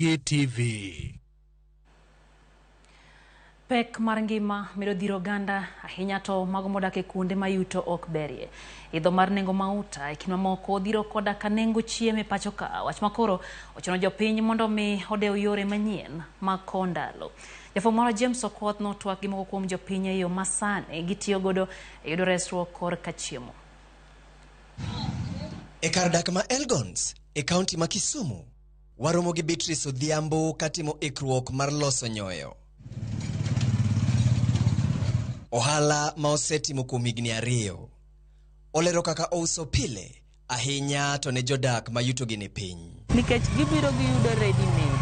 TV. Pek mar ngima medo dhiro oganda ahinya to mago modak e kuonde ma yuto ok berie. Idho mar nengo mauta e kind mamoko dhiro koda ka nengo chiemo e pacho ka, wach makoro ochuno jopiny mondo mi odew yore manyien mag kowo ndalo. Jafwambo moro James Okoth notwak gi moko kuom jopiny e yo masani gitiyo godo e yudo resruok korka chiemo. E kar dak ma Elgons e kaunti ma Kisumu, waromo gi Beatrice Odhiambo katimo ikruok mar loso nyoyo. Ohala ma osetimo kuom higni 2. Olero kaka ouso pile ahinya to ne jodak ma yuto gi ni piny. Nikech gibiro giyudo ready made.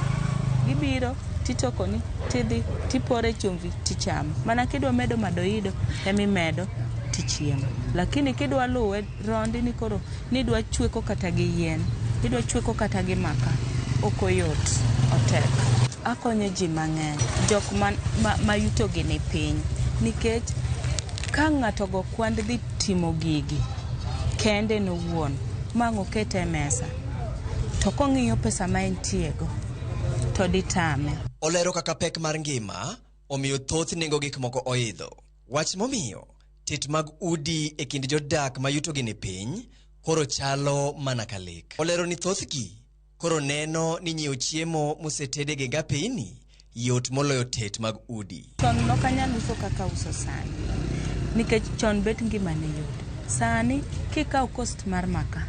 Gibiro titokoni tidhi tipore chumvi tichamo. Mana kidwa medo madoido emimedo tichiemo. Lakini kidwa luwe rondi ni koro nidwa chweko kata gi yien, idwa chweko kata gi maka, okoyot, otek. Akonyo ji mang'eny, jok ma yuto gi ni piny. Nikech ka ng'ato go kwand dhi timo gigi kende nowuon mang' okete mesa to kong'iyo pesa ma entiego to ditame. Olero kaka pek mar ngima omiyo thoth nengo gik moko oidho. Wach momiyo tet mag udi e kind jodak ma yuto gi ni piny koro chalo mana ka lek. Olero ni thoth gi koro neno ni nyiewo chiemo mosetede gi ngapeni yot moloyo tet mag udi. Chon nokanyal uso kaka uso sani, nikech chon bet ngima ne yot. Sani kikaw cost mar maka,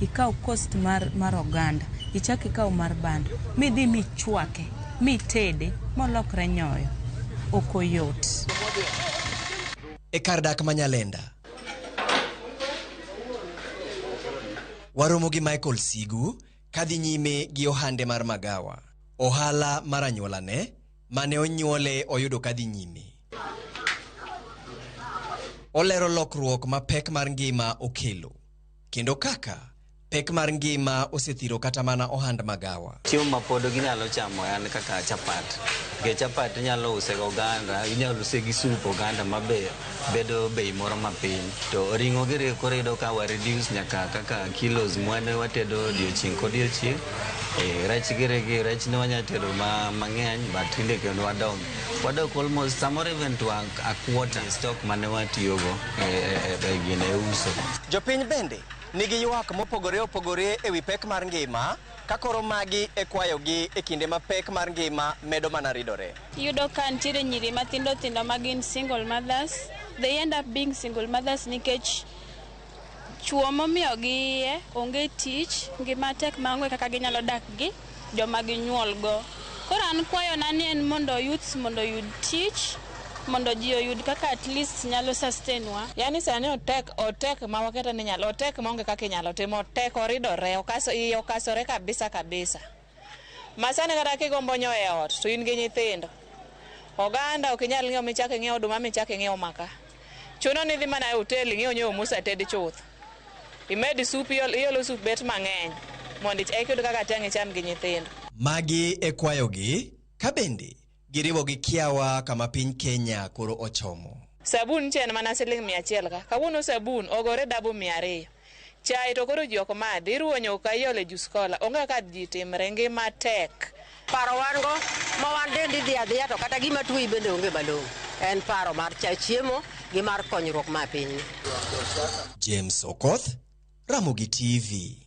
ikaw cost mar oganda, ichak ikaw mar bando, midhi michwake, mitede molokre nyoyo, okoyot. E kar dak ma Nyalenda, waromo gi Michael Sigu kadhi nyime gi ohande mar magawa. Ohala mar anyuolane mane onyuole oyudo kadhi nyime. Olero lokruok ma pek mar ngima okelo, kendo kaka pek mar ngima osethiro kata mana ohand magawa. Chiemo ma pod ginyalo chamo en kaka chapat. Ke chapat nyalo use go oganda, inyalo use gi sup oganda mabe bedo bei moro mapiny. To ring'o gi redo ka wa reduce nyaka kaka kilos mwane watedo odiochieng' kodiochieng'. Rech rech ne wanya tedo mang'eny but tinde kendo wadok almost samoro even to a quarter stock mane watiyogo e gine uso. Jopiny bende nigi ywak mopogore opogore e wi pek mar ngima ka koro magi e kwayogi e kinde ma pek mar ngima medo mana ridore. Yudo ka nitiere nyiri mathindo ma gin single mothers, they end up being single mothers nikech chuo momiyo gi onge tich, ngima tek maonge kaka ginyalo dak gi joma ginyuol go. Koro an kwayo na ni en mondo youths mondo yud tich, mondo ji oyud kaka at least nyalo sustain wa. Yani sani otek ma waketa ni nyalo otek maonge kaka inyalo timo, otek oridore, okasore kabisa. Masani kata kigombo nyoyo e ot to in gi nyithindo. Oganda ok inyal ng'iewo michake ng'iewo oduma michake ng'iewo maka. Chuno ni dhi mana e hotel ng'iewo nyoyo musa ted chuth. Imedi sup iolo sup bet mang'eny mondo ikiyud kaka tang' icham gi nyithindo. Magi e kwayogi ka bende giriwo gi kiawa kama piny Kenya koro ochomo. Sabun chen mana siling 100 ka. Kawuono sabun ogore double 200. Chai to koro ji ok madhi, iruwo nyuka iole jus cola. Onge ka ji timre ngima tek. Paro wango ma wan dendi dhi adhiya to kata gima tuwi bende onge malong'o. En paro mar chiemo gi mar konyruok ma piny. James Okoth, Ramogi TV.